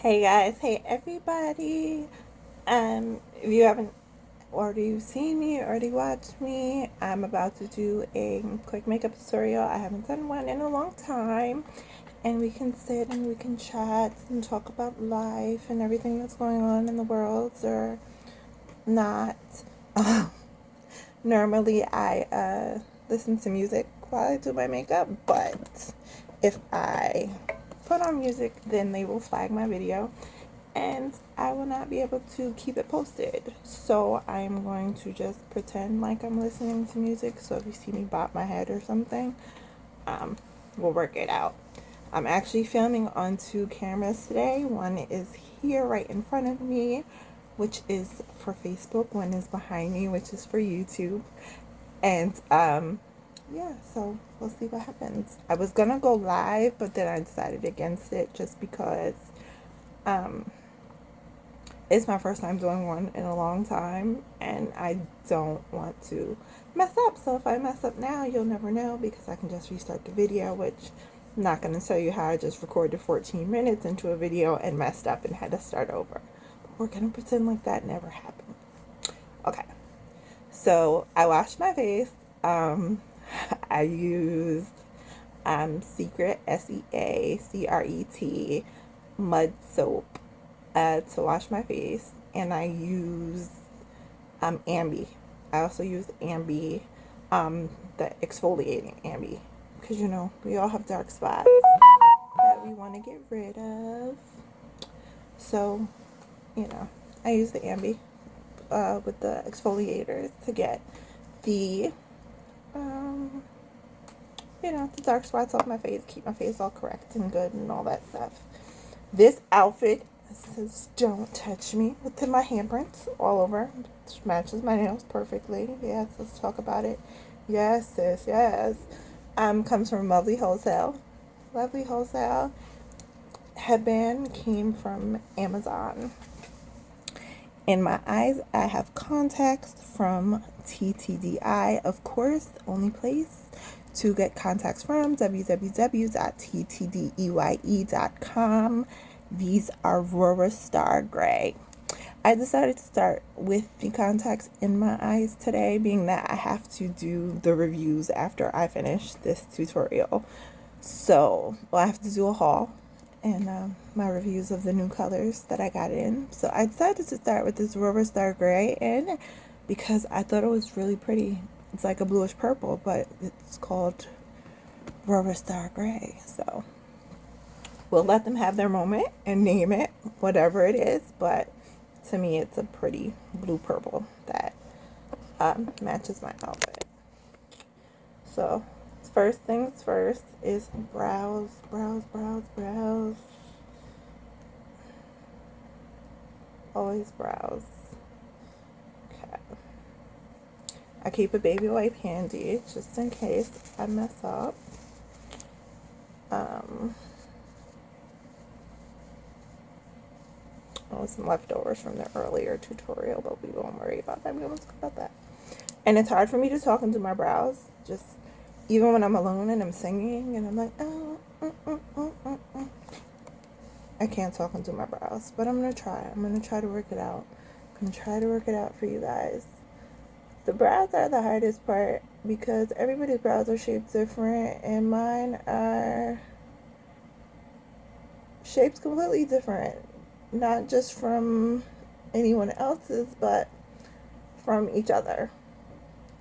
Hey guys, hey everybody. If you haven't already seen me, already watched me, I'm about to do a quick makeup tutorial. I haven't done one in a long time, and we can sit and we can chat and talk about life and everything that's going on in the world or not. Normally, I listen to music while I do my makeup, but if I put on music, then they will flag my video and I will not be able to keep it posted. So I'm going to just pretend like I'm listening to music. So if you see me bop my head or something, we'll work it out. I'm actually filming on two cameras today. One is here right in front of me, which is for Facebook. One is behind me, which is for YouTube. And yeah, so we'll see what happens. I was gonna go live, but then I decided against it just because um it's my first time doing one in a long time, and I don't want to mess up. So if I mess up now, you'll never know because I can just restart the video, which I'm not going to tell you how I just recorded 14 minutes into a video and messed up and had to start over. But we're going to pretend like that never happened. Okay, so I washed my face. I used Secret, SEACRET, mud soap to wash my face, and I use Ambi. I also use Ambi, the exfoliating Ambi, because we all have dark spots that we want to get rid of. So, you know, I use the Ambi with the exfoliators to get the um, the dark spots off my face, keep my face all correct and good and all that stuff. This outfit says "Don't touch me" with my handprints all over. Which matches my nails perfectly. Yes, let's talk about it. Yes, sis, yes. Comes from Lovely Wholesale. Lovely Wholesale. Headband came from Amazon. In my eyes, I have contacts from TTDI, of course, only place to get contacts from, www.ttdeye.com. These are Aurora Star Gray. I decided to start with the contacts in my eyes today, being that I have to do the reviews after I finish this tutorial. So, I have to do a haul and my reviews of the new colors that I got in. So I decided to start with this Aurora Star Gray in because I thought it was really pretty. It's like a bluish purple, but it's called Aurora Star Gray. So we'll let them have their moment and name it whatever it is, but to me it's a pretty blue purple that matches my outfit. So first things first is brows, brows, brows, brows. Always brows. Okay. I keep a baby wipe handy just in case I mess up. Some leftovers from the earlier tutorial, but we won't worry about that. We won't talk about that. And it's hard for me to talk into my brows. Just even when I'm alone and I'm singing and I'm like, I can't talk into my brows, but I'm gonna try. I'm gonna try to work it out. I'm gonna try to work it out for you guys. The brows are the hardest part because everybody's brows are shaped different, and mine are shaped completely different. Not just from anyone else's, but from each other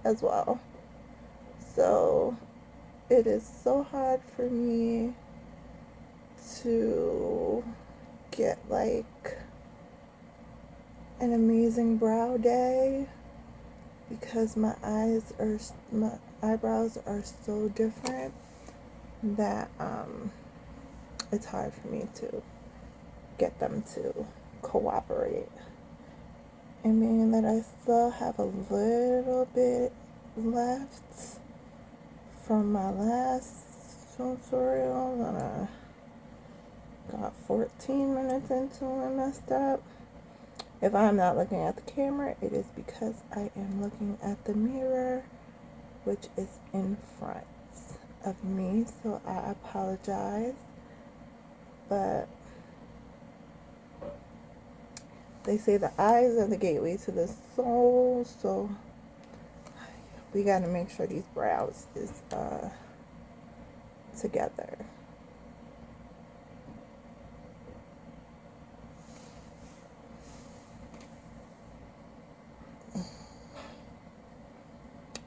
as well. So it is so hard for me to get like an amazing brow day because my eyebrows are so different that it's hard for me to get them to cooperate. And meaning that I still have a little bit left from my last tutorial, and I got 14 minutes into it and messed up. If I'm not looking at the camera, it is because I am looking at the mirror, which is in front of me, so I apologize. But They say the eyes are the gateway to the soul, so we got to make sure these brows is together.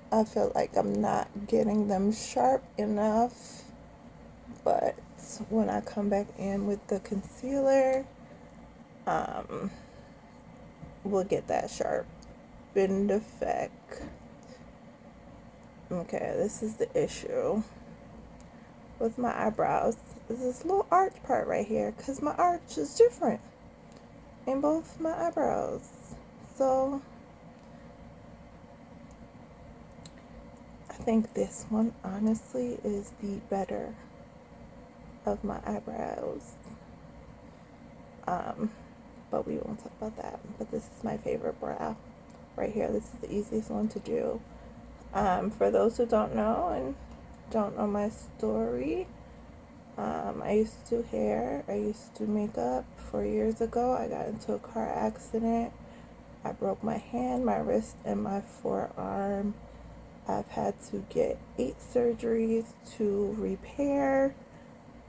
I feel like I'm not getting them sharp enough, but when I come back in with the concealer, we'll get that sharp in effect. Okay, this is the issue with my eyebrows. Is this little arch part right here, because my arch is different in both my eyebrows. So I think this one honestly is the better of my eyebrows. But we won't talk about that. But this is my favorite brow right here. This is the easiest one to do. For those who don't know and don't know my story, I used to do hair. I used to do makeup 4 years ago. I got into a car accident. I broke my hand, my wrist, and my forearm. I've had to get 8 surgeries to repair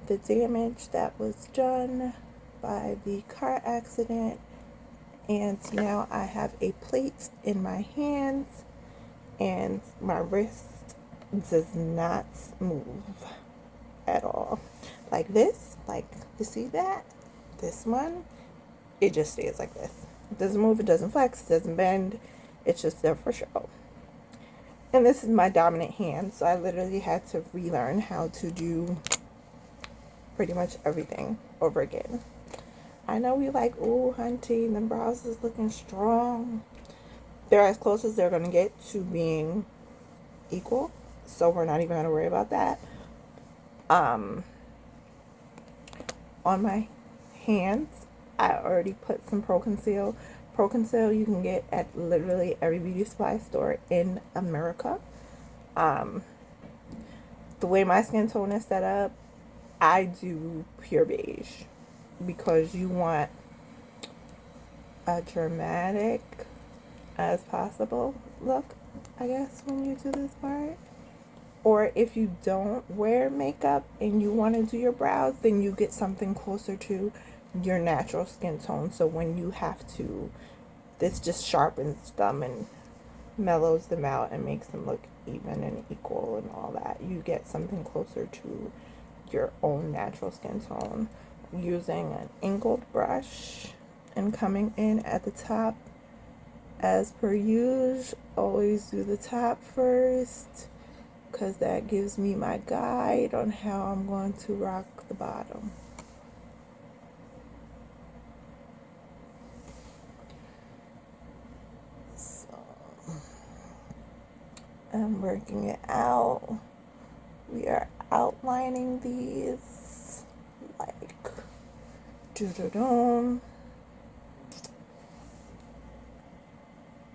the damage that was done by the car accident, and now I have a plate in my hands and my wrist does not move at all. Like this, like you see that? This one, it just stays like this. It doesn't move, it doesn't flex, it doesn't bend, it's just there for show. And this is my dominant hand, so I literally had to relearn how to do pretty much everything over again. I know we like, ooh, hunty, the brows is looking strong. They're as close as they're going to get to being equal, so we're not even going to worry about that. On my hands, I already put some Pro Conceal. Pro Conceal you can get at literally every beauty supply store in America. The way my skin tone is set up, I do pure beige because you want a dramatic as possible look, I guess, when you do this part. Or if you don't wear makeup and you want to do your brows, then you get something closer to your natural skin tone. So when you have to, this just sharpens them and mellows them out and makes them look even and equal and all that. You get something closer to your own natural skin tone using an angled brush and coming in at the top as per usual. Always do the top first because that gives me my guide on how I'm going to rock the bottom. So I'm working it out. We are outlining these like doo-doo-doo.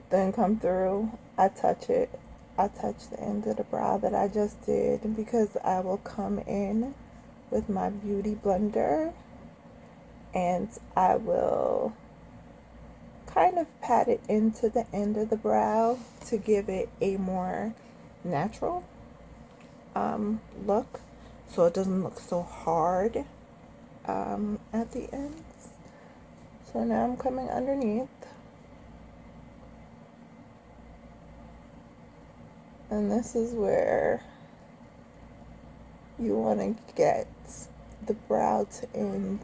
Then come through, I touch it. I touch the end of the brow that I just did because I will come in with my beauty blender and I will kind of pat it into the end of the brow to give it a more natural look, so it doesn't look so hard at the ends. So now I'm coming underneath. And this is where you want to get the brow to end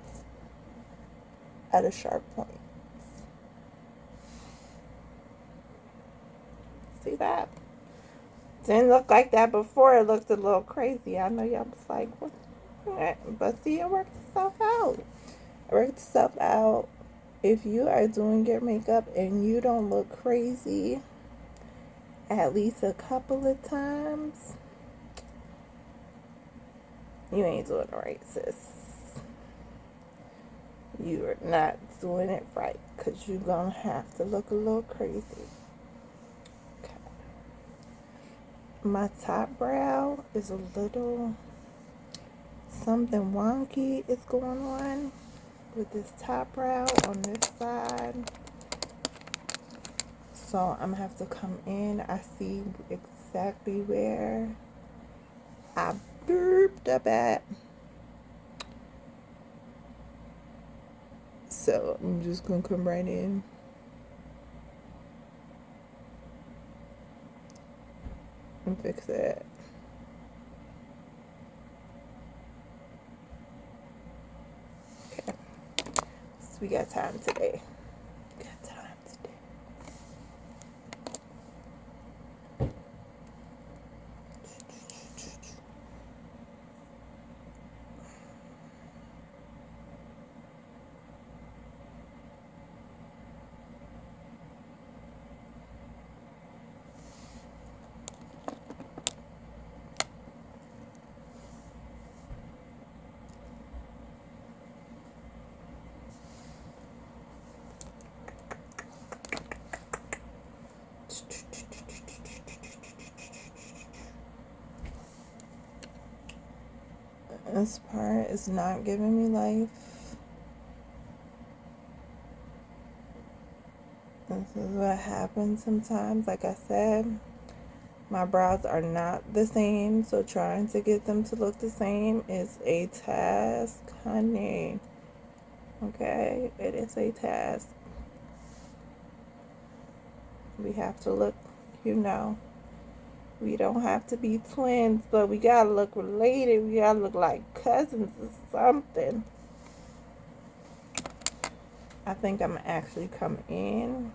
at a sharp point. See that? Didn't look like that before. It looked a little crazy. I know y'all was like, what? But see, it worked itself out. It worked itself out. If you are doing your makeup and you don't look crazy at least a couple of times, you ain't doing it right, sis. You are not doing it right because you're going to have to look a little crazy. Okay. My top brow is a little something wonky is going on with this top brow on this side. So I'm gonna have to come in. I see exactly where I burped up at. So I'm just gonna come right in. And fix it. Okay. So we got time today. This part is not giving me life. This is what happens sometimes. Like I said, my brows are not the same, so trying to get them to look the same is a task, honey. Okay, it is a task. We have to look, we don't have to be twins, but we gotta look related. We gotta look like cousins or something. I think I'm gonna actually come in,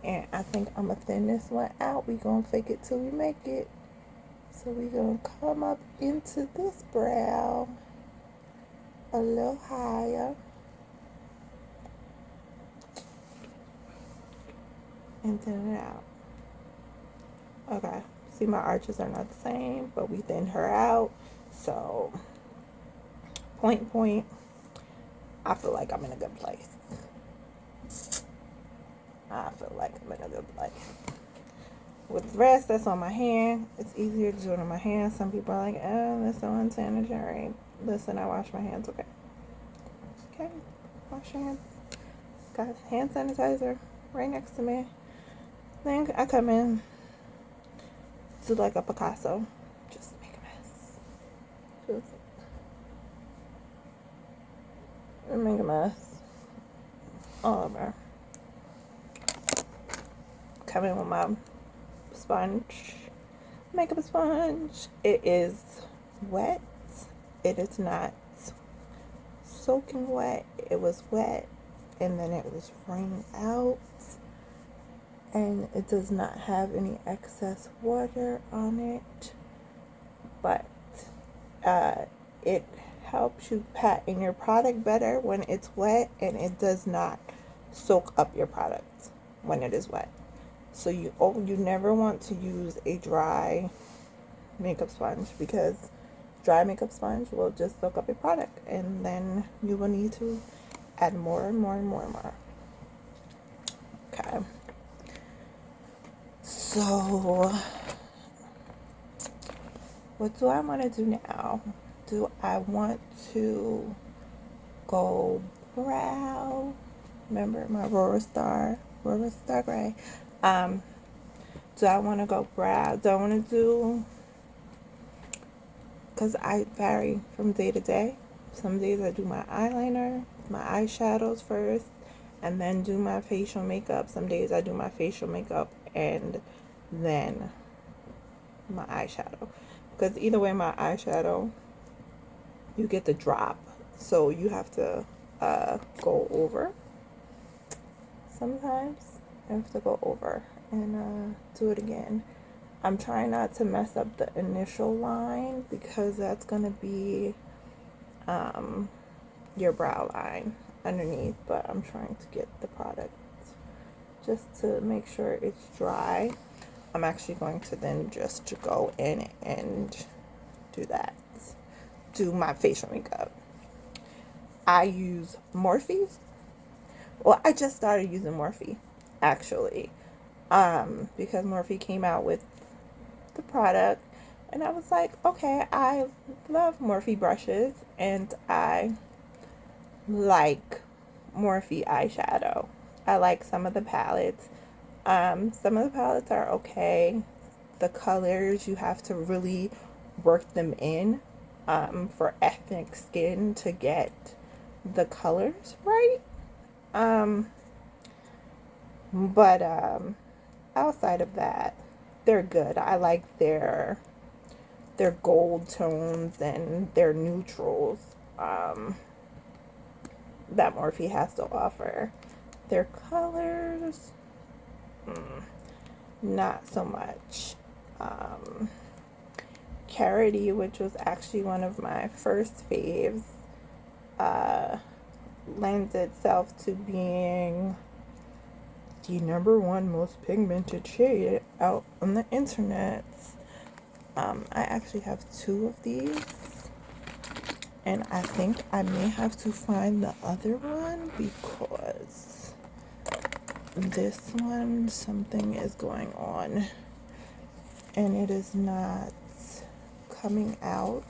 and I think I'm gonna thin this one out. We gonna fake it till we make it. So we gonna come up into this brow a little higher. And thin it out. Okay. See, my arches are not the same, but we thinned her out. So, point. I feel like I'm in a good place. With the rest that's on my hand, it's easier to do it on my hands. Some people are like, oh, that's so unsanitary. Listen, I wash my hands, okay? Okay, wash your hands. Got hand sanitizer right next to me. Then I come in to like a Picasso. Just make a mess. Make a mess. All over. Come in with my sponge. Makeup sponge. It is wet. It is not soaking wet. It was wet and then it was wringing out. And it does not have any excess water on it, but it helps you pat in your product better when it's wet, and it does not soak up your product when it is wet. So you never want to use a dry makeup sponge, because dry makeup sponge will just soak up your product, and then you will need to add more and more and more and more. Okay. So, what do I want to do now? Do I want to go brow? Remember my Aurora Star Gray. Do I want to go brow? Do I want to do, because I vary from day to day. Some days I do my eyeliner, my eyeshadows first, and then do my facial makeup. Some days I do my facial makeup and then my eyeshadow, because either way, my eyeshadow, you get the drop, so you have to go over. Sometimes I have to go over and do it again. I'm trying not to mess up the initial line, because that's gonna be your brow line underneath, but I'm trying to get the product just to make sure it's dry. I'm actually going to then just to go in and do that. Do my facial makeup. I use Morphe. Well, I just started using Morphe, actually, because Morphe came out with the product, and I was like, okay, I love Morphe brushes, and I like Morphe eyeshadow. I like some of the palettes. Some of the palettes are okay. The colors, you have to really work them in for ethnic skin to get the colors right. Um, but outside of that, they're good. I like their gold tones and their neutrals that Morphe has to offer. Their colors, not so much. Carity, which was actually one of my first faves, lends itself to being the #1 most pigmented shade out on the internet. I actually have 2 of these, and I think I may have to find the other one because this one, something is going on and it is not coming out.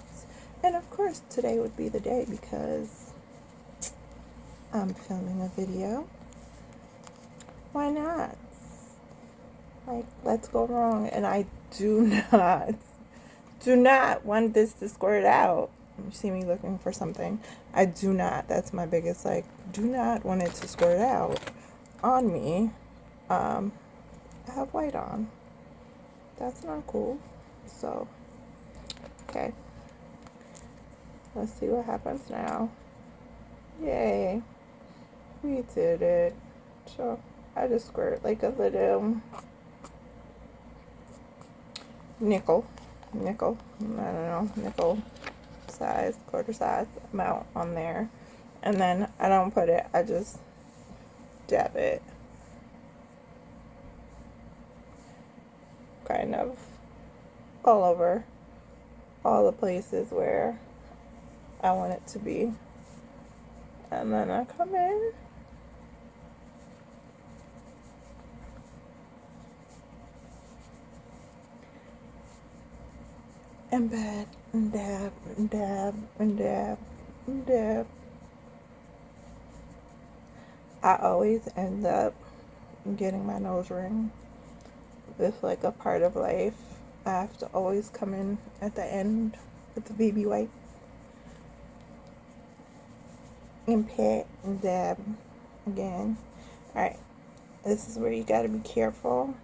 And of course today would be the day because I'm filming a video. Why not? Like, let's go wrong. And I do not want this to squirt out. You see me looking for something. I do not. That's my biggest, like, do not want it to squirt out on me. I have white on. That's not cool. So, okay. Let's see what happens now. Yay. We did it. So, I just squirt like a little nickel, I don't know, nickel size, quarter size amount on there. And then I don't put it, I just dab it kind of all over all the places where I want it to be. And then I come in and pat and dab and dab and dab and dab. I always end up getting my nose ring. It's like a part of life. I have to always come in at the end with the baby wipe and pat and dab again. Alright, this is where you gotta be careful.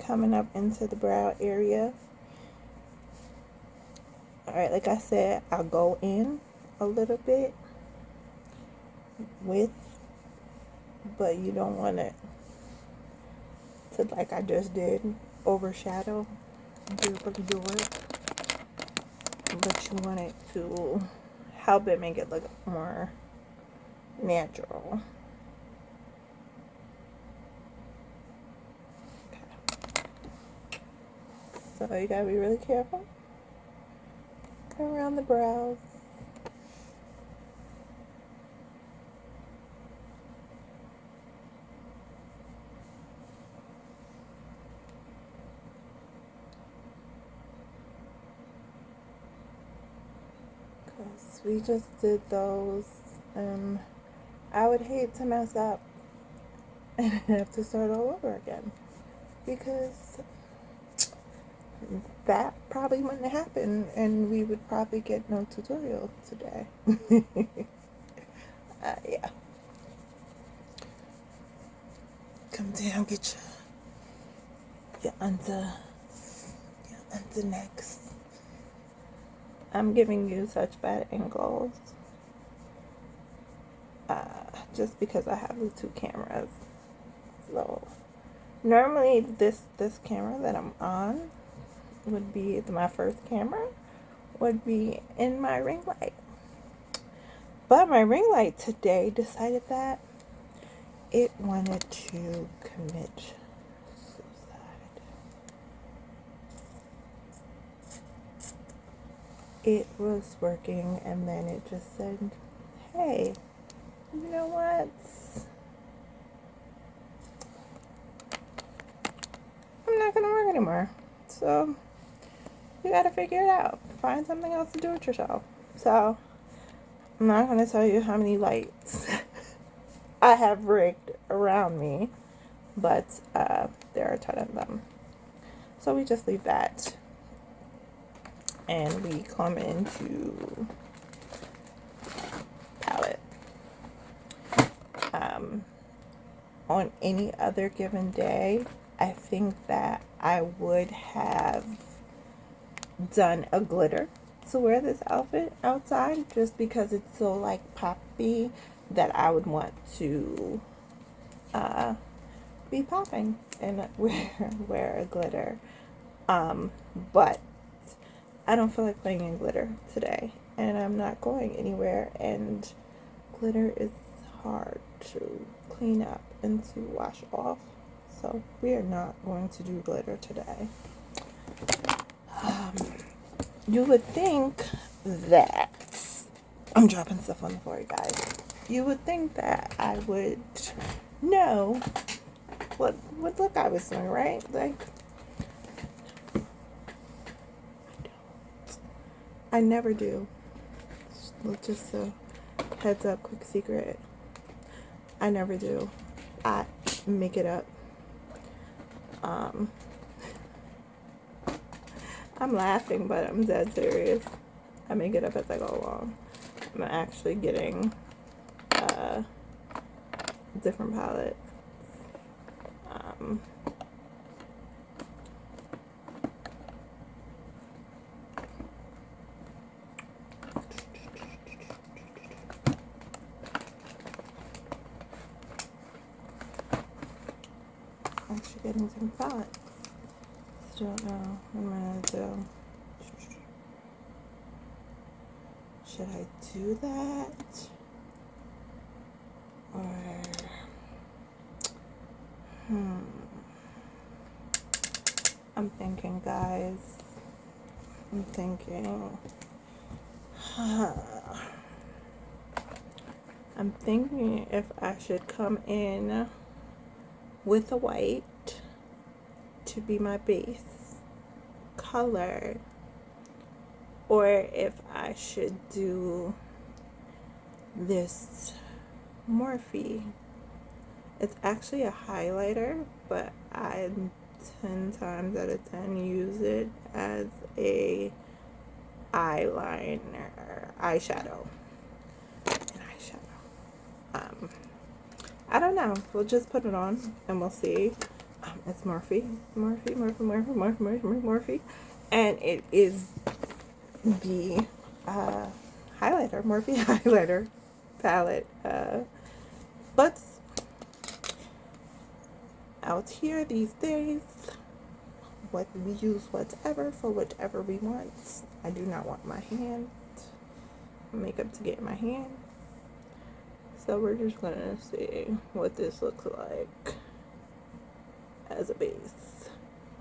Coming up into the brow area. Alright, like I said, I'll go in a little bit with, but you don't want it to, like I just did, overshadow the work. But you want it to help it make it look more natural. Okay. So you gotta be really careful around the brows. Because we just did those, and I would hate to mess up and have to start all over again, because that probably wouldn't happen and we would probably get no tutorial today. Yeah. Come down, get your under necks. I'm giving you such bad angles just because I have the 2 cameras. So normally this camera that I'm on would be my first camera, would be in my ring light. But my ring light today decided that it wanted to commit suicide. It was working and then it just said, hey, you know what? I'm not gonna work anymore. So you gotta figure it out. Find something else to do with yourself. So I'm not gonna tell you how many lights I have rigged around me but there are a ton of them. So we just leave that, and we come into palette. On any other given day, I think that I would have done a glitter to wear this outfit outside, just because it's so like poppy that I would want to be popping and wear a glitter. But I don't feel like playing in glitter today, and I'm not going anywhere, and glitter is hard to clean up and to wash off, so we are not going to do glitter today. You would think that I'm dropping stuff on the floor, you guys. You would think that I would know what look I was doing, right? Like, I never do. Just a heads up, quick secret. I never do. I make it up. I'm laughing, but I'm dead serious. I make it up as I go along. I'm actually getting different palette. Actually getting some palettes. Still don't know what I'm gonna do. Should I do that? Or I'm thinking, guys. I'm thinking. I'm thinking if I should come in with a white to be my base color, or if I should do this Morphe. It's actually a highlighter, but I 10 times out of 10 use it as a eyeshadow. I don't know. We'll just put it on and we'll see. It's Morphe, and it is the highlighter, Morphe highlighter palette. But out here these days, what we use whatever for whatever we want. I do not want my makeup to get in my hand. So we're just gonna see what this looks like as a base,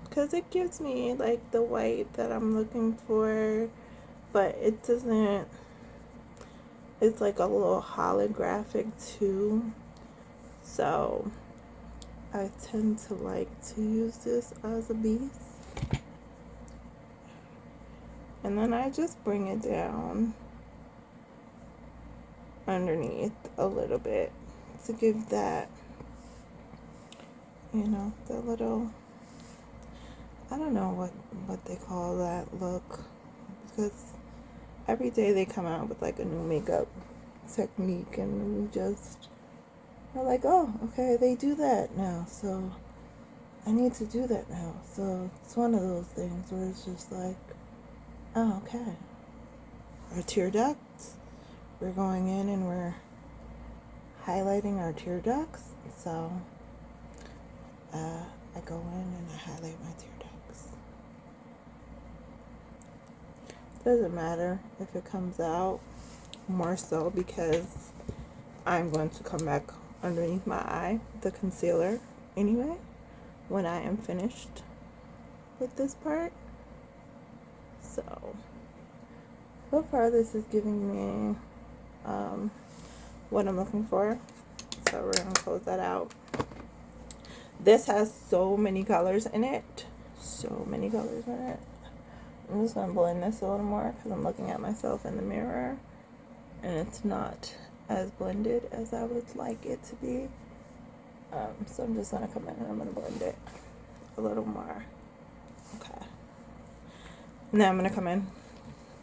because it gives me like the white that I'm looking for, but it doesn't. It's like a little holographic too, so I tend to like to use this as a base, and then I just bring it down underneath a little bit to give that, you know, the little, I don't know what they call that look, because every day they come out with like a new makeup technique, and we just are like, oh, okay, they do that now, so I need to do that now. So it's one of those things where it's just like, oh, okay, our tear ducts, we're going in and we're highlighting our tear ducts. So I go in and I highlight my tear ducts. Doesn't matter if it comes out, more so because I'm going to come back underneath my eye, the concealer, anyway, when I am finished with this part. So far this is giving me what I'm looking for. So we're gonna close that out. This has so many colors in it. I'm just gonna blend this a little more because I'm looking at myself in the mirror and it's not as blended as I would like it to be. So I'm just gonna come in and I'm gonna blend it a little more. Okay. Now I'm gonna come in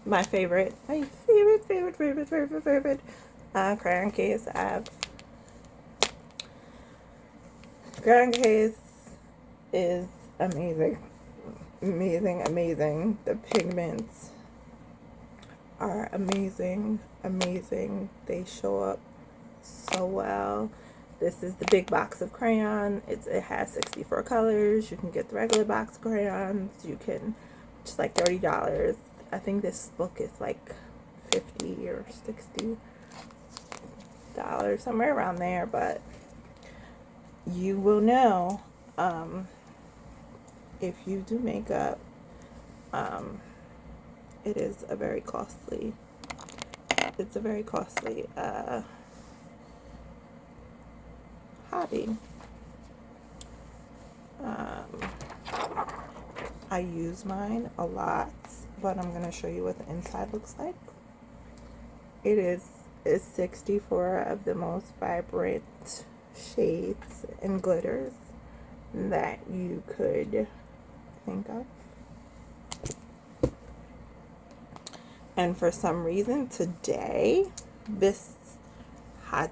my favorite crayon case. I have crayon case is amazing. The pigments are amazing. They show up so well. This is the big box of crayon. It has 64 colors. You can get the regular box of crayons. You can, just like $30. I think this book is like $50 or $60, somewhere around there. But you will know if you do makeup. It is a very costly. It's a very costly hobby. I use mine a lot, but I'm gonna show you what the inside looks like. It's 64 of the most vibrant shades and glitters that you could think of. And for some reason today, this hot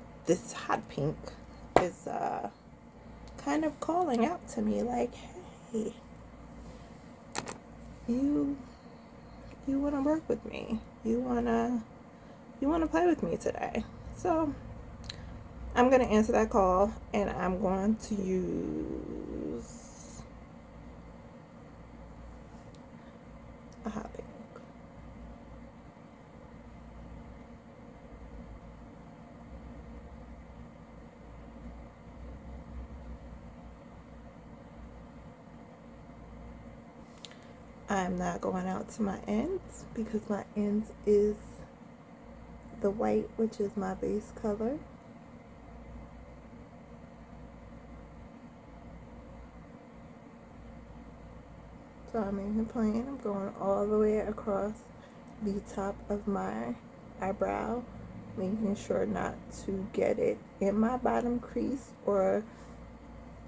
pink is kind of calling out to me like, hey, you want to work with me, you want to play with me today. So I'm going to answer that call, and I'm going to use a hot pink. I'm not going out to my ends because my ends is the white, which is my base color. So I'm making plain. I'm going all the way across the top of my eyebrow, making sure not to get it in my bottom crease or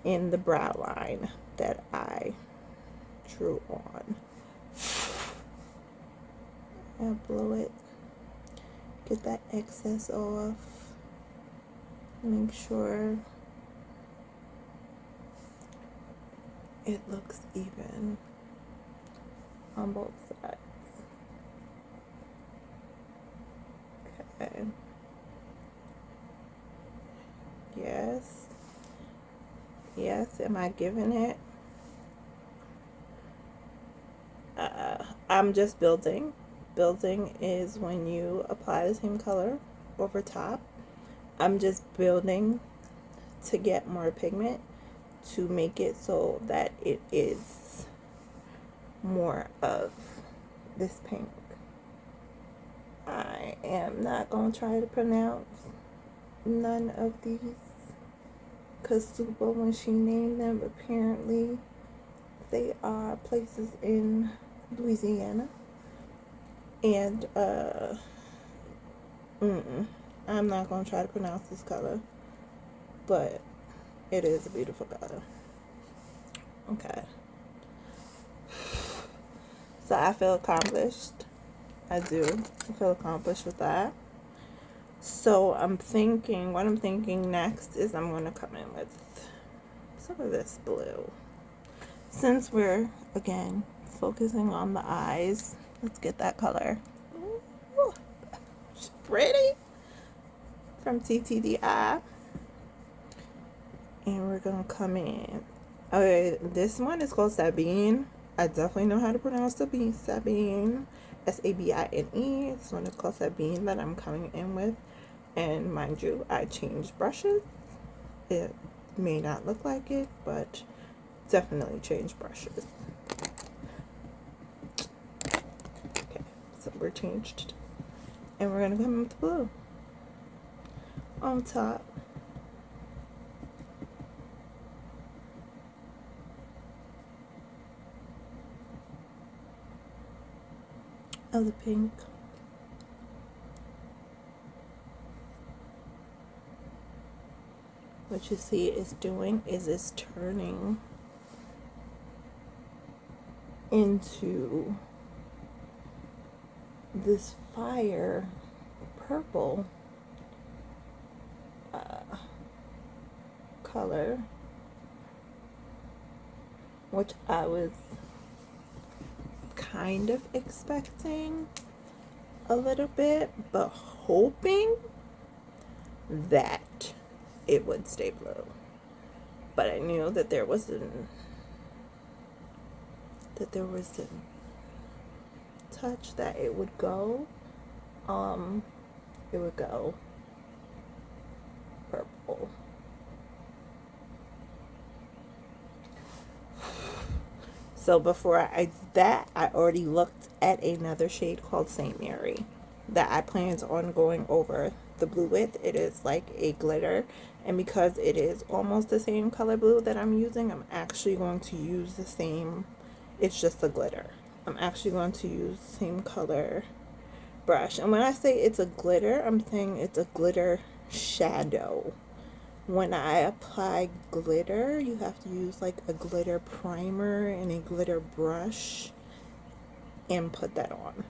in the brow line that I drew on. I blow it, get that excess off, make sure it looks even on both sides. Okay. Yes, am I giving it? I'm just building. Building is when you apply the same color over top. I'm just building to get more pigment to make it so that it is more of this pink. I am not going to try to pronounce none of these because Super, when she named them, apparently they are places in Louisiana. And I'm not going to try to pronounce this color, but it is a beautiful color. Okay. So I feel accomplished. I do. I feel accomplished with that. So what I'm thinking next is I'm going to come in with some of this blue. Since we're, again, focusing on the eyes, let's get that color. Ooh, it's pretty. From TTDI. And we're going to come in. Okay, this one is called Sabine. I definitely know how to pronounce Sabine. Sabine. Sabine. This one is called Sabine that I'm coming in with. And mind you, I changed brushes. It may not look like it, but definitely changed brushes. Okay, so we're changed. And we're going to come in with blue on top. Of the pink. what you see is doing is it's turning into this fire purple color, which I was kind of expecting a little bit, but hoping that it would stay blue. But I knew that there was a touch that it would go purple. So before I did that, I already looked at another shade called Saint Mary that I planned on going over the blue with. It is like a glitter, and because it is almost the same color blue that I'm using, I'm actually going to use the same, it's just a glitter. I'm actually going to use the same color brush. And when I say it's a glitter, I'm saying it's a glitter shadow. When I apply glitter, you have to use like a glitter primer and a glitter brush and put that on.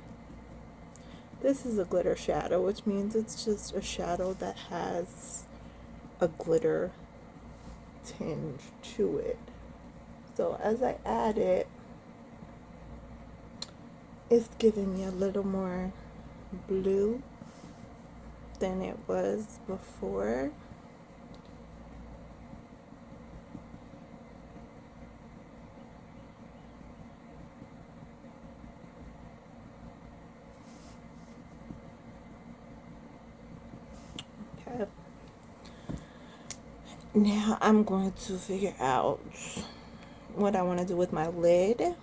This is a glitter shadow, which means it's just a shadow that has a glitter tinge to it. So as I add it, it's giving me a little more blue than it was before. Okay. Now I'm going to figure out what I want to do with my lid,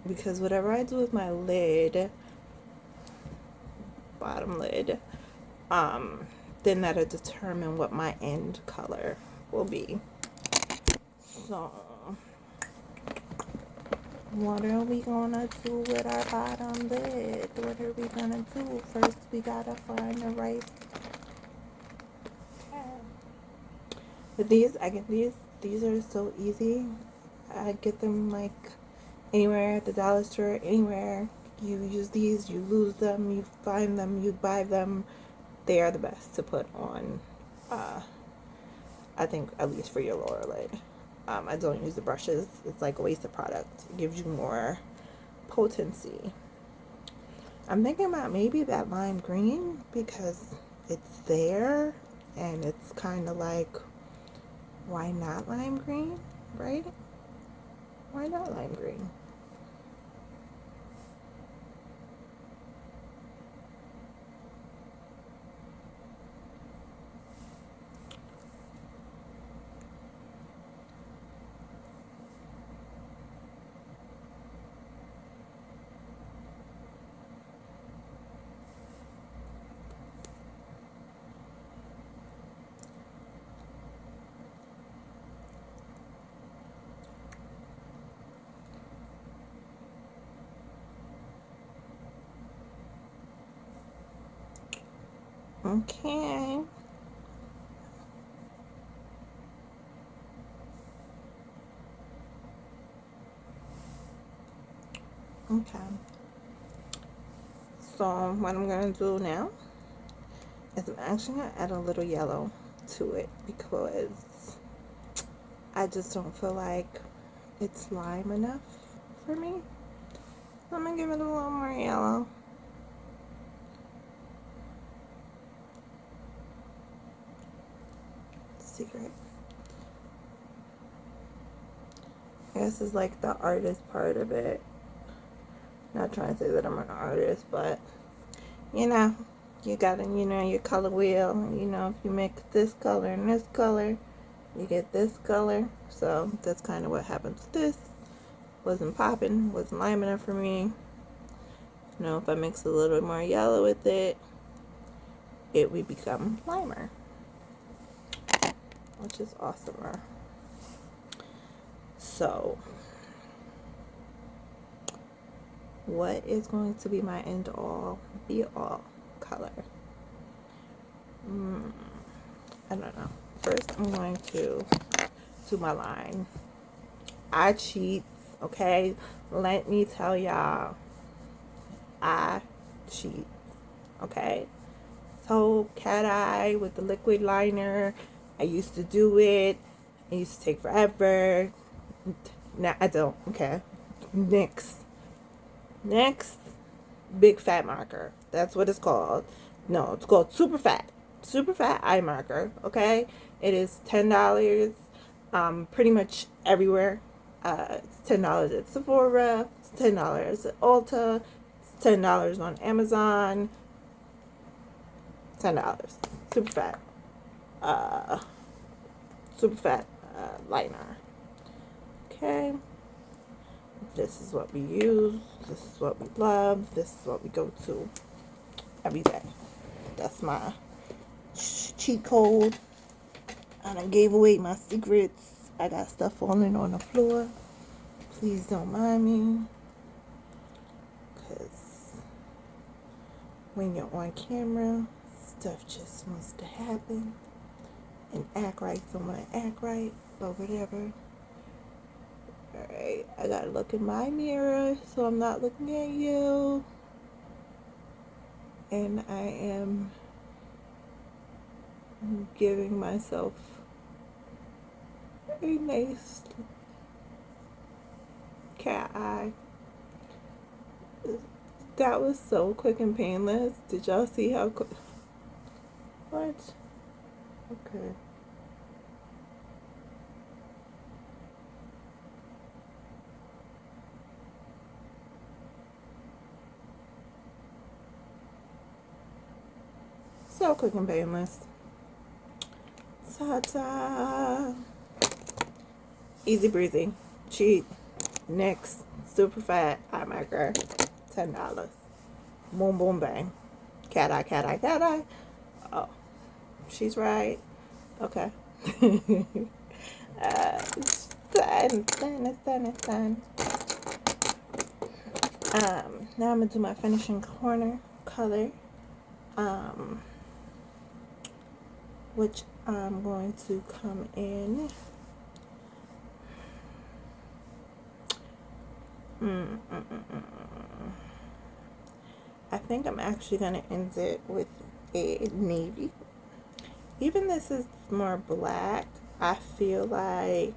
because whatever I do with my lid, bottom lid, then that'll determine what my end color will be. So what are we gonna do with our bottom lid? What are we gonna do? First we gotta find the right tab. But these are so easy. I get them like anywhere at the dollar store, anywhere. You use these, you lose them, you find them, you buy them. They are the best to put on, I think, at least for your lower lid. I don't use the brushes. It's like a waste of product. It gives you more potency. I'm thinking about maybe that lime green because it's there and it's kind of like, why not lime green, right? Why not lime green? Okay. Okay. So what I'm gonna do now is I'm actually gonna add a little yellow to it because I just don't feel like it's lime enough for me. So I'm gonna give it a little more yellow. Secret. I guess it's like the artist part of it. Not trying to say that I'm an artist, but you know, you gotta, your color wheel. If you mix this color and this color, you get this color. So that's kind of what happens with this. Wasn't popping, wasn't lime enough for me. If I mix a little more yellow with it, it would become limer, which is awesomer. So what is going to be my end all be all color? I don't know. first I'm going to do my line. I cheat, okay? Let me tell y'all, I cheat, okay? So cat eye with the liquid liner. I used to do it. It used to take forever. Now I don't, okay? Next, big fat marker. That's what it's called. No, it's called super fat eye marker, okay? It is $10 pretty much everywhere. It's $10 at Sephora, it's $10 at Ulta, it's $10 on Amazon. $10. Super fat liner. Okay, this is what we use, this is what we love, this is what we go to every day. That's my cheat code. And I gave away my secrets. I got stuff falling on the floor. Please don't mind me, because when you're on camera, stuff just wants to happen and act right. Someone act right, but whatever. Alright, I gotta look in my mirror so I'm not looking at you. And I am giving myself a nice cat eye. That was so quick and painless. Did y'all see how quick? What? Okay. So quick and painless. Ta-ta. Easy breezy. Cheat. Next. Super fat eye marker. $10. Boom, boom, bang. Cat eye, cat eye, cat eye. Oh, she's right. Okay. It's done. It's done. Now I'm gonna do my finishing corner color. Which I'm going to come in. I think I'm actually going to end it with a navy. Even this is more black, I feel like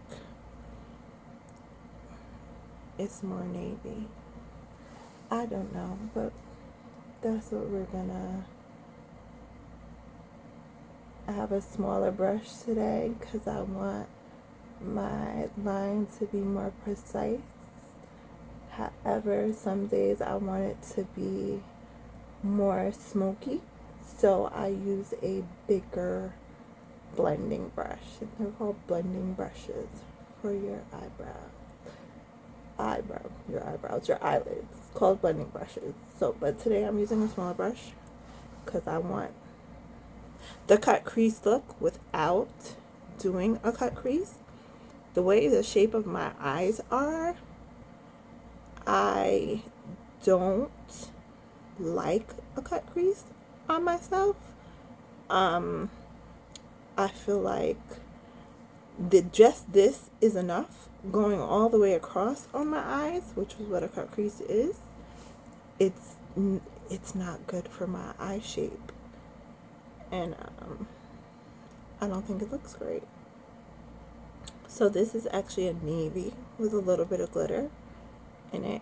it's more navy. I don't know, but that's what we're gonna. I have a smaller brush today because I want my line to be more precise. However, some days I want it to be more smoky, so I use a bigger blending brush. They're called blending brushes for your your eyelids, called blending brushes. So, but today I'm using a smaller brush because I want the cut crease look without doing a cut crease. The way the shape of my eyes are, I don't like a cut crease on myself. I feel like just this is enough going all the way across on my eyes, which is what a cut crease is. It's not good for my eye shape, and I don't think it looks great. So this is actually a navy with a little bit of glitter in it,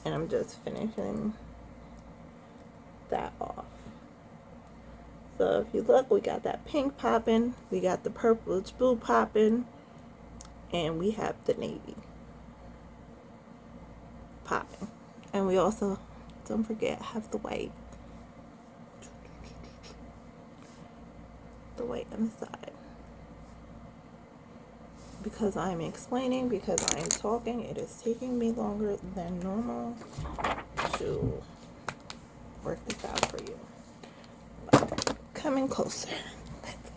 and I'm just finishing that off. So if you look, we got that pink popping, we got the purplish blue popping, and we have the navy popping. And we also, don't forget, have the white on the side. Because I'm explaining, because I'm talking, it is taking me longer than normal to work this out for you. But coming closer. Let's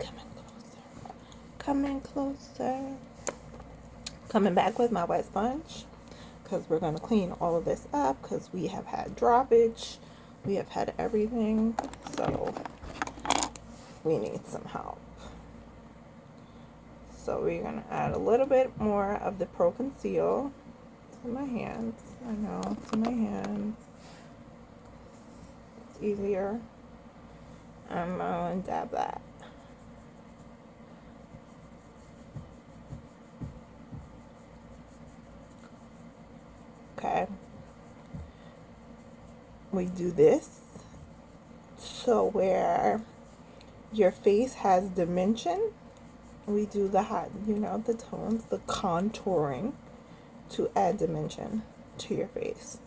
coming closer. Coming back with my wet sponge, because we're going to clean all of this up, because we have had droppage, we have had everything, so we need some help. So we're going to add a little bit more of the Pro Conceal to my hands. I know, to my hands. It's easier. I'm going to dab that. Okay. We do this so where your face has dimension, we do the the tones, the contouring to add dimension to your face.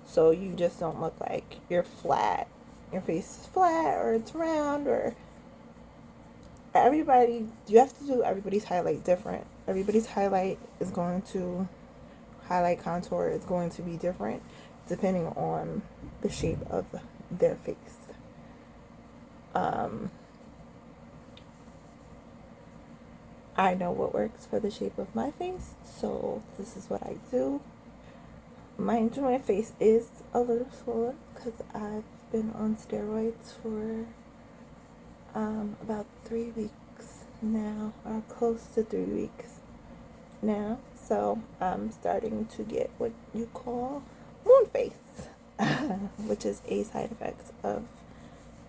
So you just don't look like you're flat. Your face is flat or it's round, or you have to do everybody's highlight different. Everybody's highlight is going to, highlight contour is going to be different depending on the shape of their face. I know what works for the shape of my face, so this is what I do. Mind you, my face is a little swollen because I've been on steroids for about 3 weeks now, or close to 3 weeks now. So I'm starting to get what you call moon face, which is a side effect of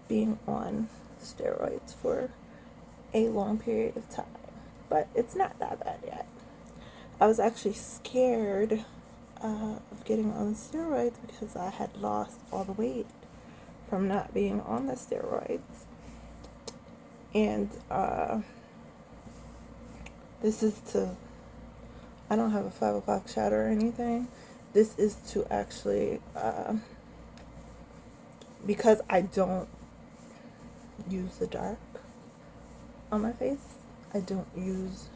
being on steroids for a long period of time. But it's not that bad yet. I was actually scared of getting on steroids because I had lost all the weight from not being on the steroids. And this is to, I don't have a 5 o'clock shadow or anything. This is to actually, because I don't use the dark on my face. I don't use,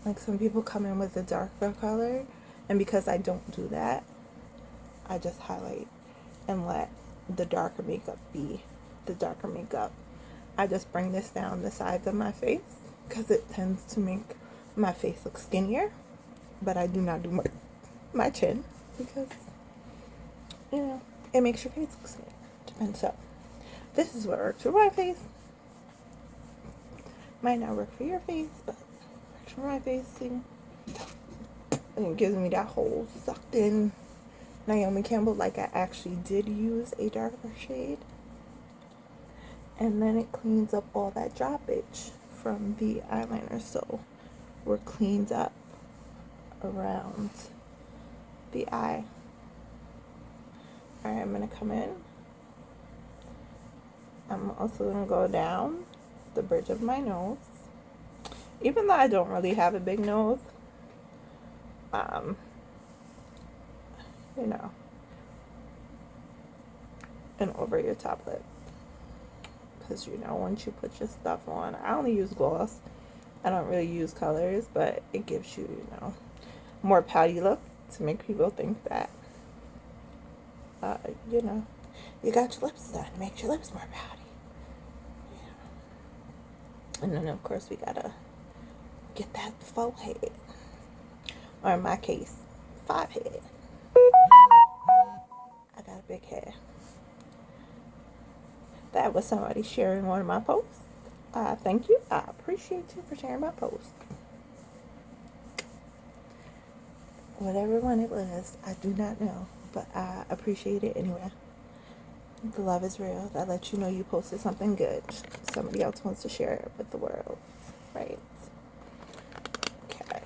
like some people come in with a darker color, and because I don't do that, I just highlight and let the darker makeup be the darker makeup. I just bring this down the sides of my face because it tends to make my face look skinnier, but I do not do my chin because, it makes your face look skinnier. And so, this is what works for my face. Might not work for your face, but works for my face too. And it gives me that whole sucked in Naomi Campbell, like I actually did use a darker shade. And then it cleans up all that droppage from the eyeliner, so we're cleaned up around the eye. Alright, I'm going to come in. I'm also going to go down the bridge of my nose. Even though I don't really have a big nose, and over your top lip. Because, once you put your stuff on, I only use gloss. I don't really use colors, but it gives you, more pouty look to make people think that, you got your lips done. It makes your lips more pouty. And then, of course, we gotta get that faux head. Or in my case, 5 head. I got a big head. That was somebody sharing one of my posts. Thank you. I appreciate you for sharing my post. Whatever one it was, I do not know. But I appreciate it anyway. The love is real. That lets you know you posted something good. Somebody else wants to share it with the world. Right? Okay.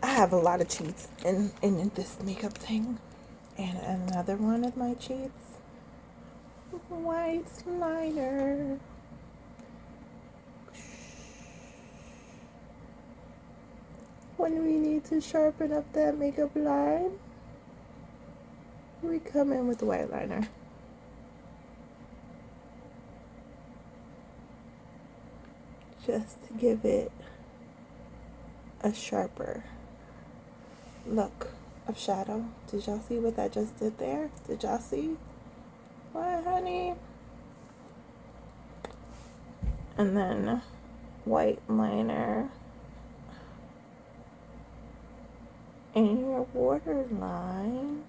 I have a lot of cheats in this makeup thing. And another one of my cheats, white liner. When we need to sharpen up that makeup line, we come in with the white liner. Just to give it a sharper look of shadow. Did y'all see what I just did there? Did y'all see? What, honey? And then white liner in your waterline.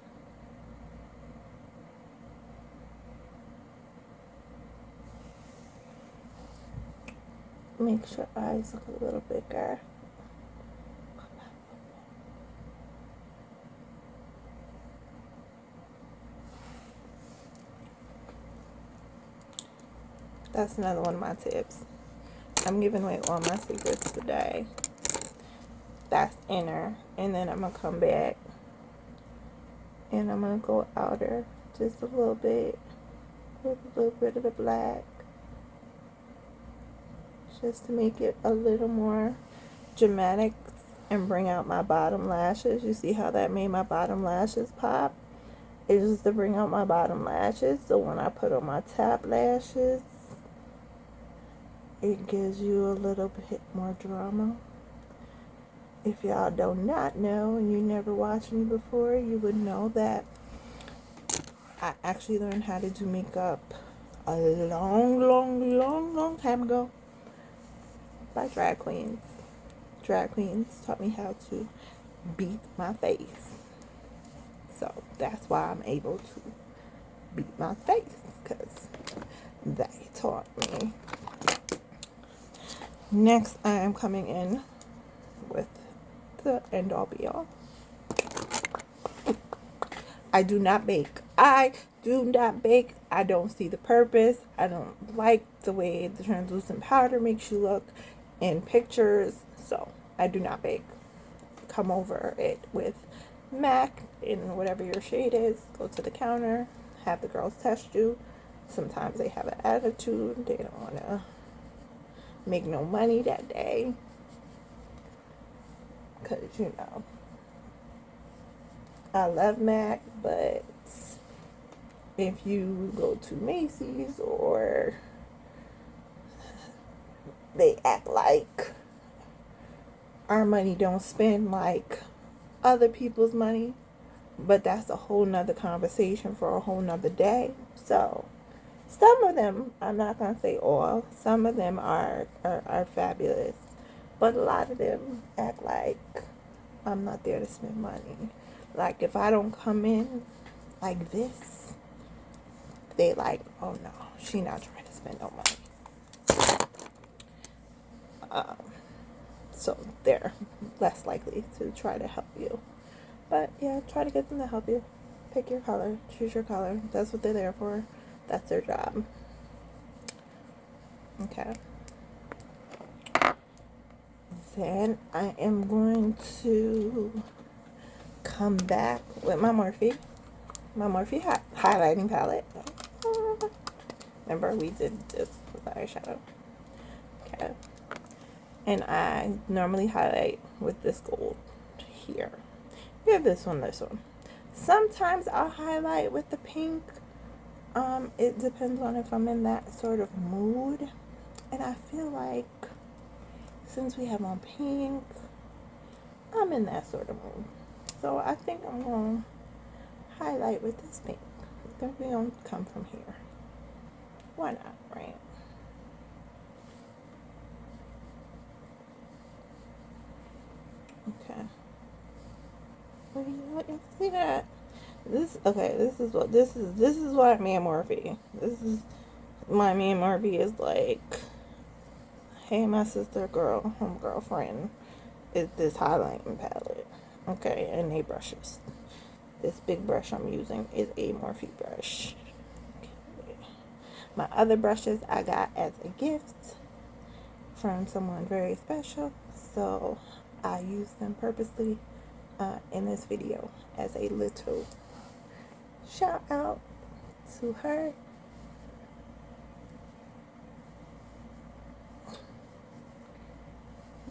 makes your eyes look a little bigger. That's another one of my tips. I'm giving away all my secrets today. That's inner. And then I'm going to come back. And I'm going to go outer just a little bit. With a little bit of the black. Just to make it a little more dramatic. And bring out my bottom lashes. You see how that made my bottom lashes pop? It's just to bring out my bottom lashes. So when I put on my top lashes, it gives you a little bit more drama. If y'all do not know and you never watched me before, you would know that I actually learned how to do makeup a long time ago by drag queens. Drag queens taught me how to beat my face. So that's why I'm able to beat my face, because they taught me. Next, I am coming in with the end all be all. I do not bake. I don't see the purpose. I don't like the way the translucent powder makes you look in pictures. So I do not bake. Come over it with MAC in whatever your shade is. Go to the counter. Have the girls test you. Sometimes they have an attitude. They don't want to make no money that day. Because, I love MAC, but if you go to Macy's or they act like our money don't spend like other people's money, but that's a whole nother conversation for a whole nother day. So some of them, I'm not going to say all, some of them are fabulous, but a lot of them act like I'm not there to spend money. Like, if I don't come in like this, they like, oh no, she not trying to spend no money. So they're less likely to try to help you. But yeah, try to get them to help you. Pick your color, choose your color. That's what they're there for. That's their job. Okay. Then I am going to come back with my Morphe highlighting palette. Remember, we did this with the eyeshadow. Okay. And I normally highlight with this gold here. Yeah, this one. Sometimes I'll highlight with the pink. It depends on if I'm in that sort of mood. And I feel like since we have on pink, I'm in that sort of mood. So I think I'm going to highlight with this pink. Then we're going to come from here. Why not, right? Okay. Well, you see that? This is why me and Morphe. This is why me and Morphe is like, hey, my sister girl, girlfriend, is this highlighting palette. Okay, and they brushes. This big brush I'm using is a Morphe brush. Okay. My other brushes I got as a gift from someone very special, so I use them purposely in this video as a little shout out to her.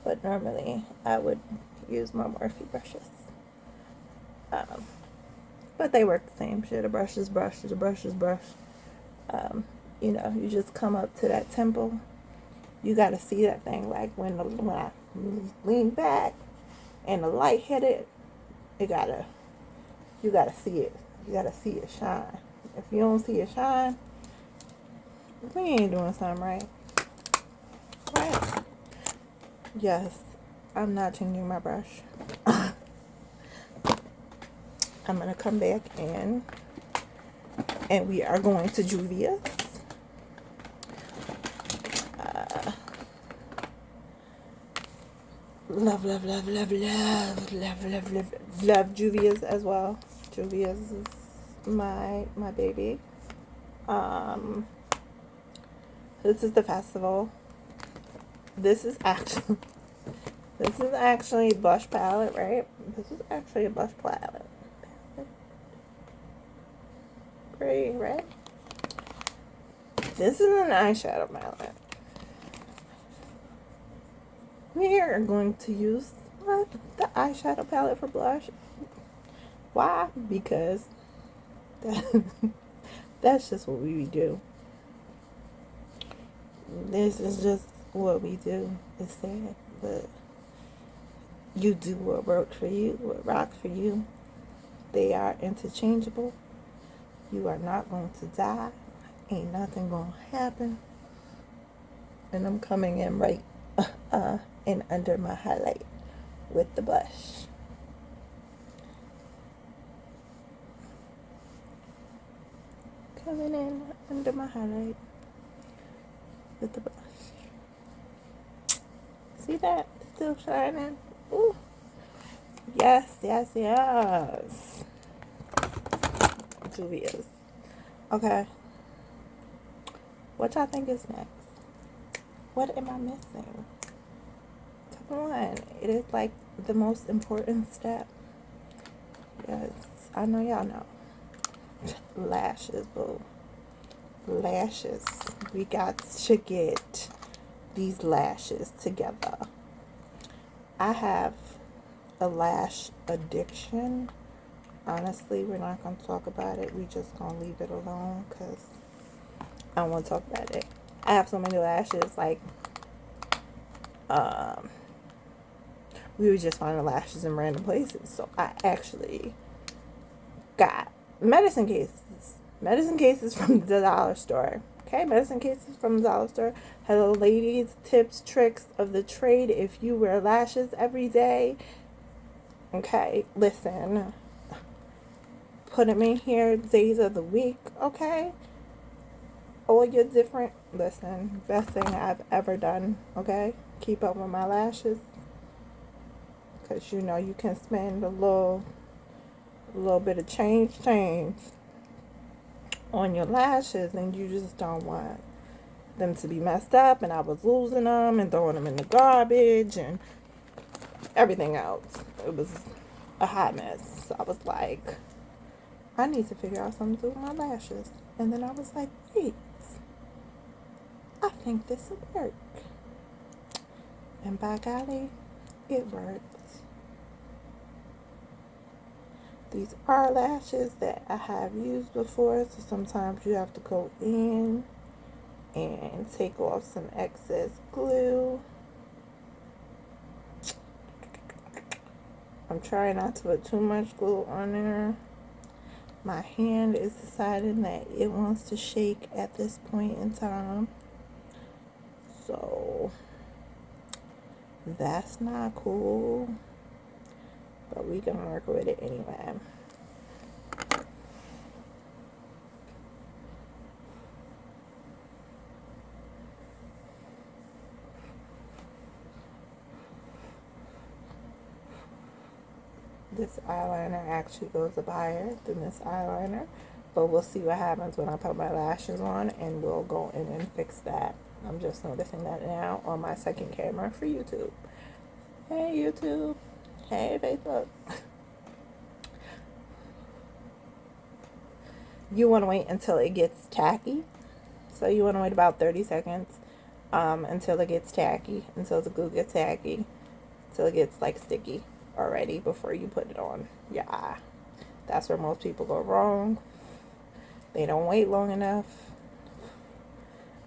But normally I would use my Morphe brushes. But they work the same shit. A brush is brush is a brush is brush. You just come up to that temple. You gotta see that thing. Like when I lean back and the light hit it, you gotta see it. You gotta see it shine. If you don't see it shine, we ain't doing something right. Right? Yes, I'm not changing my brush. I'm gonna come back in, and we are going to Juvia's. Love, love, love, love, love, love, love, love, love Juvia's as well. Juvia's is my baby. Um, this is the festival. This is actually a blush palette, right? This is actually a blush palette. Pretty, right? This is an eyeshadow palette. We are going to use the eyeshadow palette for blush. Why? Because that's just what we do. This is just what we do. It's sad, but you do what works for you, what rocks for you. They are interchangeable. You are not going to die. Ain't nothing going to happen. And I'm coming in right and under my highlight with the blush. Coming in under my highlight with the blush. See that? Still shining. Ooh. Yes, yes, yes. Juvia's. Okay. What y'all think is next? What am I missing? Come on. It is like the most important step. Yes, I know y'all know. Lashes, boo. Lashes. We got to get these lashes together. I have a lash addiction. Honestly, we're not going to talk about it. We just going to leave it alone because I don't want to talk about it. I have so many lashes, like, we were just finding lashes in random places. So I actually got medicine cases from the dollar store. Okay, medicine cases from the dollar store. Hello, ladies, tips, tricks of the trade. If you wear lashes every day, okay, listen, put them in here days of the week, okay? All your different, listen, best thing I've ever done, okay? Keep up with my lashes, because you know you can spend a little bit of change on your lashes, and you just don't want them to be messed up. And I was losing them and throwing them in the garbage and everything else. It was a hot mess. So I was like, I need to figure out something to do with my lashes. And then I was like, wait, I think this will work. And by golly, it worked. These are lashes that I have used before, so sometimes you have to go in and take off some excess glue. I'm trying not to put too much glue on there. My hand is deciding that it wants to shake at this point in time. So that's not cool. But we can work with it anyway. This eyeliner actually goes up higher than this eyeliner. But we'll see what happens when I put my lashes on, and we'll go in and fix that. I'm just noticing that now on my second camera for YouTube. Hey, YouTube. Hey, Facebook. You want to wait until it gets tacky. So you want to wait about 30 seconds until it gets tacky, until the glue gets tacky, until it gets like sticky already before you put it on your eye. That's where most people go wrong. They don't wait long enough.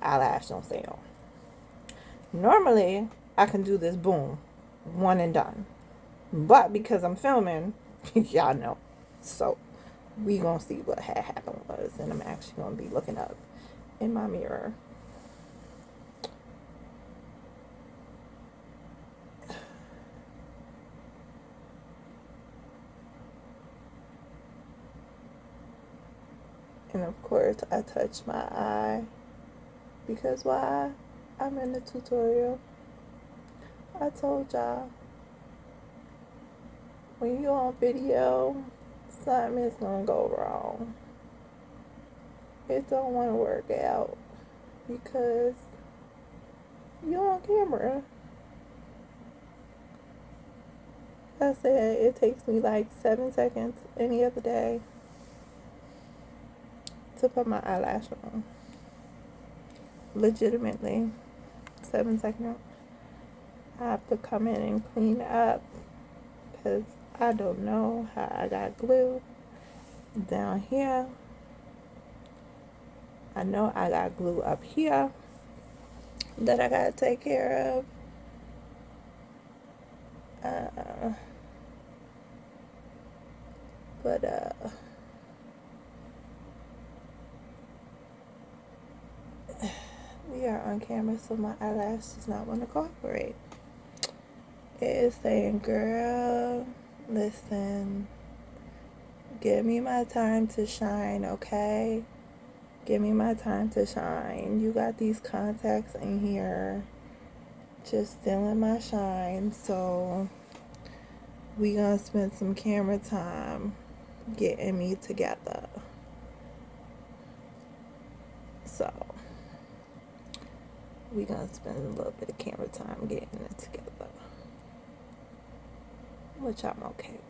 Eyelash don't stay on. Normally, I can do this boom, one and done. But because I'm filming, y'all know. So we gonna see what had happened was, and I'm actually gonna be looking up in my mirror. And of course, I touch my eye because why? I'm in the tutorial. I told y'all when you're on video, something is gonna go wrong. It don't want to work out because you're on camera. I said it takes me like 7 seconds any other day to put my eyelash on. Legitimately, 7 seconds. I have to come in and clean up because I don't know how I got glue down here. I know I got glue up here that I gotta take care of. But we are on camera, so my eyelash does not want to cooperate. It is saying, girl, listen, give me my time to shine, okay? Give me my time to shine. You got these contacts in here just stealing my shine, so we gonna spend some camera time getting me together. So we gonna spend a little bit of camera time getting it together, which I'm okay with.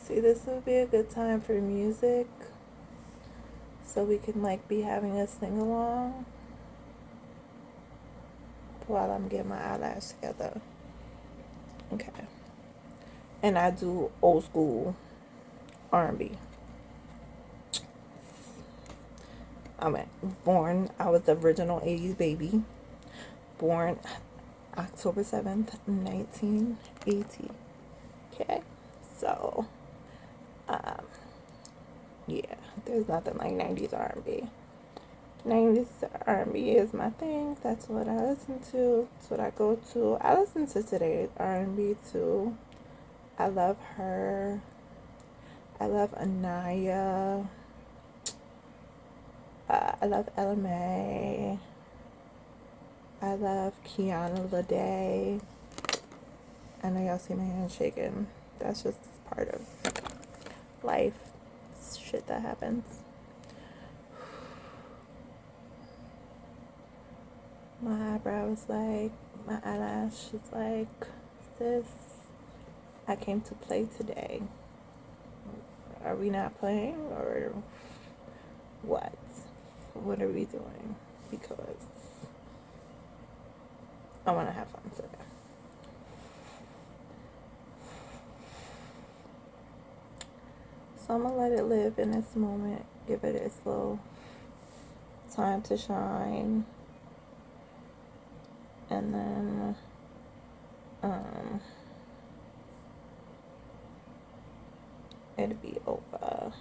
See, this would be a good time for music, so we can like be having a sing along while I'm getting my eyelash together. Okay. And I do old school R&B. I was the original 80s baby. Born October 7th, 1980. Okay. So, yeah, there's nothing like 90s R&B. 90s R&B is my thing. That's what I listen to. That's what I go to. I listen to today's R&B too. I love her. I love Anaya. I love LMA. I love Kiana Lede. I know y'all see my hand shaking. That's just part of life. It's shit that happens. My eyebrow is like, my eyelash is like, sis, I came to play today. Are we not playing or what? What are we doing? Because I want to have fun today. So I'm going to let it live in this moment. Give it its little time to shine. And then, it'll be over.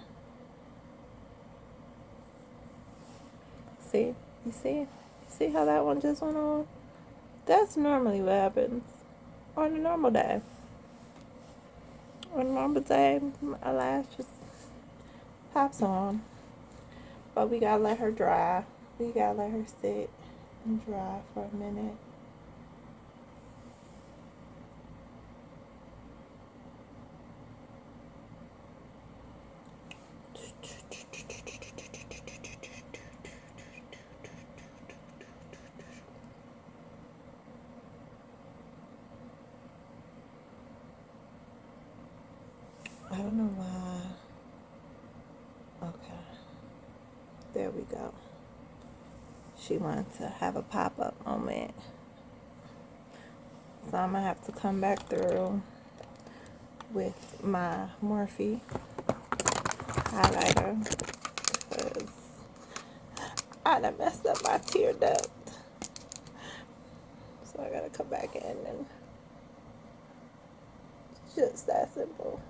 See? You see? You see how that one just went on? That's normally what happens on a normal day. On a normal day, my eyelash just pops on. But we gotta let her dry. We gotta let her sit and dry for a minute. I don't know why. Okay. There we go. She wanted to have a pop-up moment. So I'm going to have to come back through with my Morphe highlighter because I done messed up my tear duct. So I got to come back in and just that simple.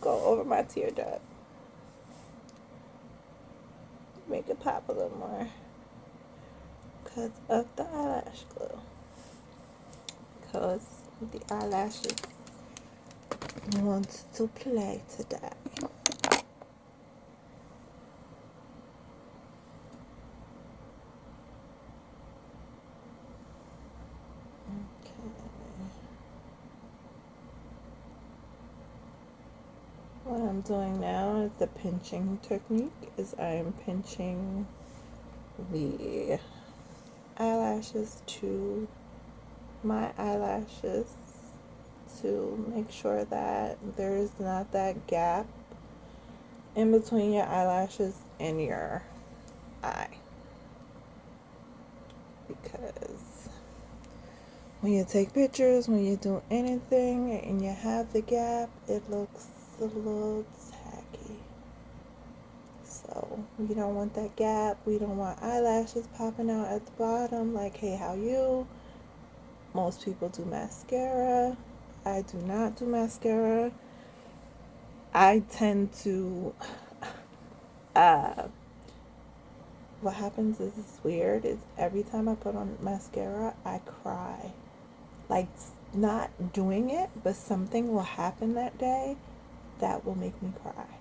Go over my tear duct. Make it pop a little more because of the eyelash glue. Because the eyelashes wants to play today. What I'm doing now is the pinching technique. Is I'm pinching the eyelashes to my eyelashes to make sure that there's not that gap in between your eyelashes and your eye. Because when you take pictures, when you do anything and you have the gap, it looks a little tacky. So we don't want that gap. We don't want eyelashes popping out at the bottom like, hey, how you? Most people do mascara. I do not do mascara. I tend to what happens is, it's weird, is every time I put on mascara I cry. Like, not doing it, but something will happen that day that will make me cry.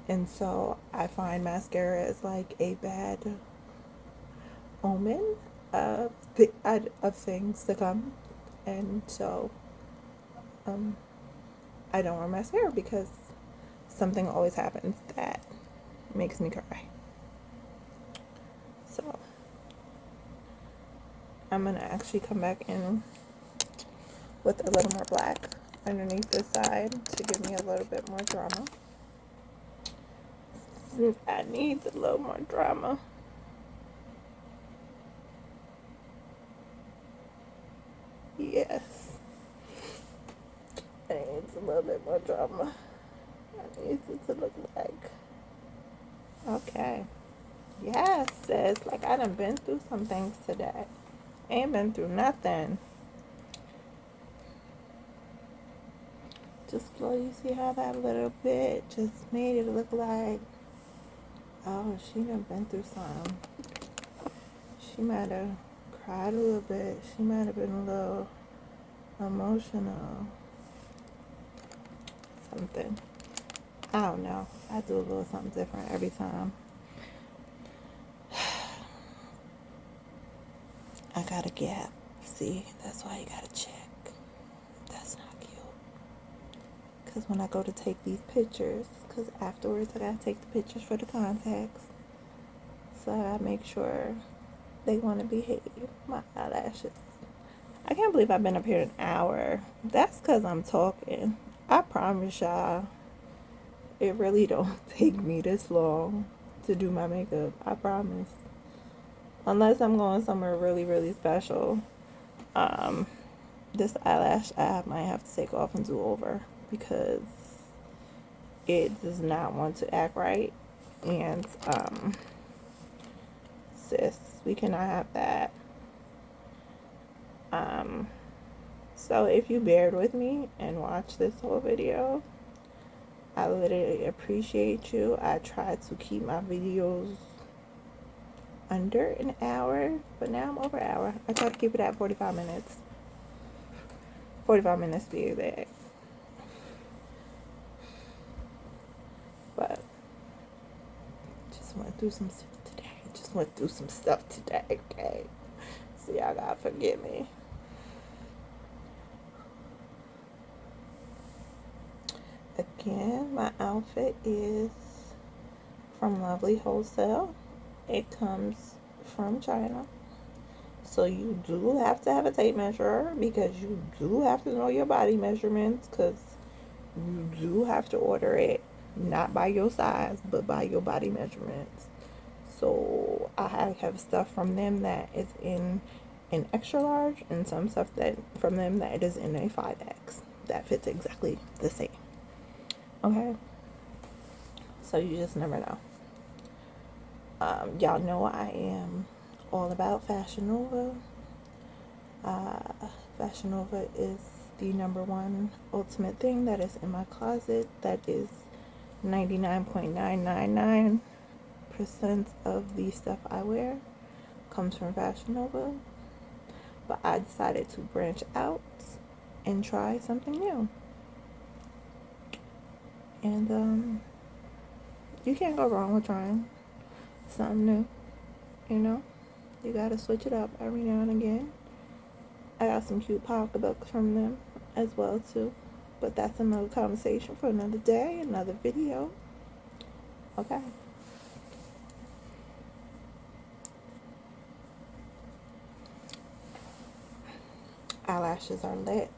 And so I find mascara is like a bad omen of things to come. And so I don't wear mascara because something always happens that makes me cry. So I'm gonna actually come back in with a little more black underneath this side to give me a little bit more drama. I need a little more drama. Yes. I need a little bit more drama. I need it to look like. Okay. Yes, sis. Like, I done been through some things today. Ain't been through nothing. Just glow. You see how that little bit just made it look like, oh, she done been through something. She might have cried a little bit. She might have been a little emotional. Something. I don't know. I do a little something different every time. I got a gap. See, that's why you gotta check. That's not cute. Because when I go to take these pictures, because afterwards I gotta take the pictures for the contacts. So I gotta make sure they want to behave. My eyelashes. I can't believe I've been up here an hour. That's because I'm talking. I promise y'all, it really don't take me this long to do my makeup. I promise. Unless I'm going somewhere really, really special. This eyelash I might have to take off and do over because it does not want to act right. And, sis, we cannot have that. So if you bared with me and watched this whole video, I literally appreciate you. I try to keep my videos under an hour, but now I'm over an hour. I try to keep it at 45 minutes. 45 minutes to be exact. But just went through some stuff today. Okay, so y'all gotta forgive me. Again, my outfit is from Lovely Wholesale. It comes from China. So you do have to have a tape measure because you do have to know your body measurements, because you do have to order it not by your size but by your body measurements. So I have stuff from them that is in an extra large and some stuff that from them that is in a 5X that fits exactly the same. Okay, so you just never know. Y'all know I am all about Fashion Nova. Fashion Nova is the number one ultimate thing that is in my closet. That is 99.999% of the stuff I wear comes from Fashion Nova. But I decided to branch out and try something new. And you can't go wrong with trying something new. You know, you gotta switch it up every now and again. I got some cute pocketbooks from them as well too. But that's another conversation for another day, another video. Okay. Eyelashes are lit.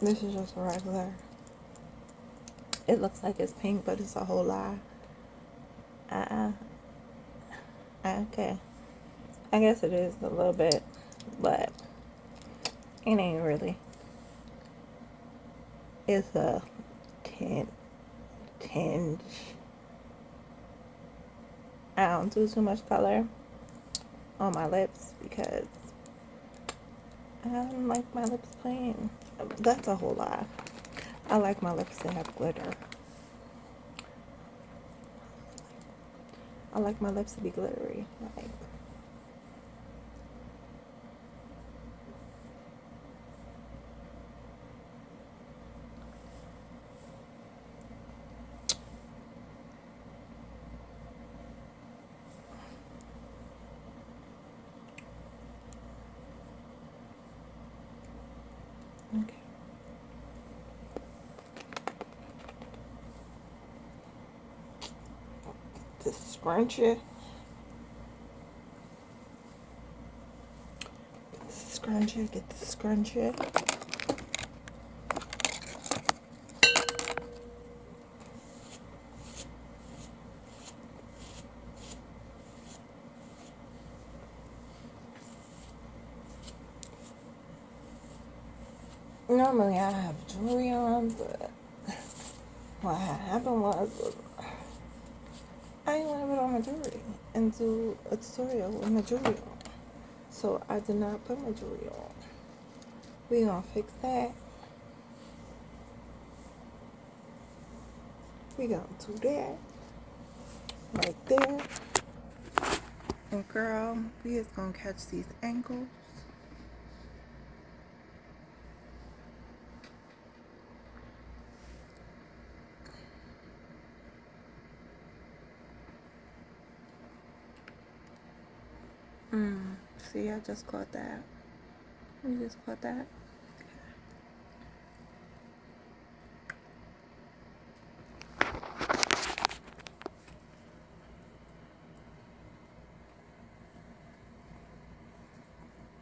This is just a regular. It looks like it's pink, but it's a whole lie. Okay. I guess it is a little bit, but it ain't really. It's a tinge. I don't do too much color on my lips because I don't like my lips plain. That's a whole lie. I like my lips to have glitter. I like my lips to be glittery. Like, okay. To scrunch it. Scrunch it, get the scrunch it. Normally I have jewelry on, but what happened was I didn't want to put on my jewelry and do a tutorial with my jewelry on. So I did not put my jewelry on. We gonna fix that. We gonna do that right there. And girl, we is gonna catch these ankles. See, I just caught that. You just caught that.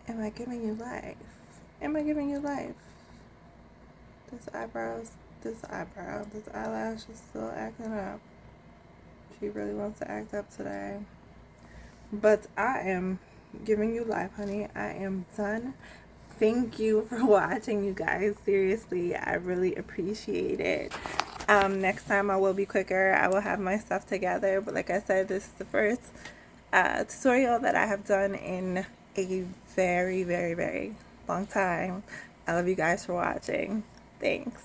Am I giving you life? Am I giving you life? This eyebrow, this eyelash is still acting up. She really wants to act up today. But I am giving you life, honey. I am done. Thank you for watching, you guys. Seriously, I really appreciate it. Next time I will be quicker. I will have my stuff together. But like I said, this is the first tutorial that I have done in a very, very, very long time. I love you guys for watching. Thanks.